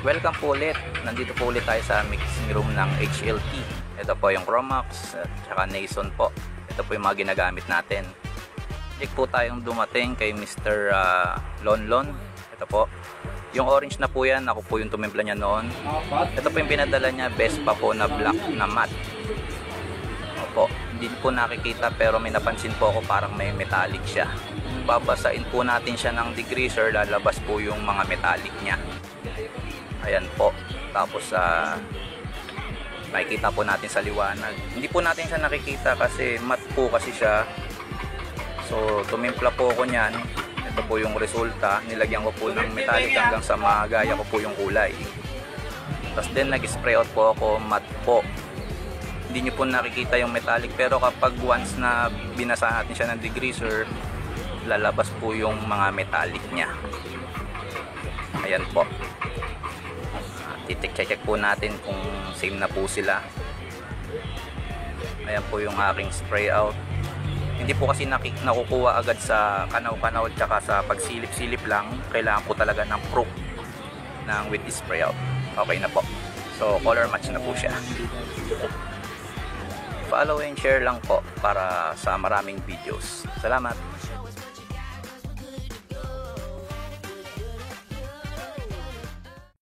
Welcome po ulit. Nandito po ulit tayo sa mixing room ng HLT. Ito po yung Chromax at saka Nason po. Ito po yung mga ginagamit natin. Check po tayong dumating kay Mr. Lonlon. Ito po. Yung orange na po yan, ako po yung tumimpla niya noon. Ito po yung pinadala niya, best pa po na black na matte. Opo, hindi po nakikita pero may napansin po ako parang may metallic siya. Babasain po natin siya ng degreaser, lalabas po yung mga metallic niya. Ayan po. Tapos makikita po natin sa liwanag. Hindi po natin siya nakikita kasi matte po kasi siya. So tumimpla po ako niyan. Ito po yung resulta. Nilagyan ko po ng metallic hanggang sa magaya ko po yung kulay. Tapos din nag-spray out po ako, matte po. Hindi nyo po nakikita yung metallic pero kapag once na binasa natin siya ng degreaser, lalabas po yung mga metallic niya. Ayan po. Check po natin kung same na po sila. Ayan po yung aking spray out. Hindi po kasi nakukuha agad sa kanaw-kanaw tsaka sa pagsilip-silip lang. Kailangan po talaga ng proof ng with this spray out. Okay na po. So color match na po siya. Follow and share lang po para sa maraming videos. Salamat!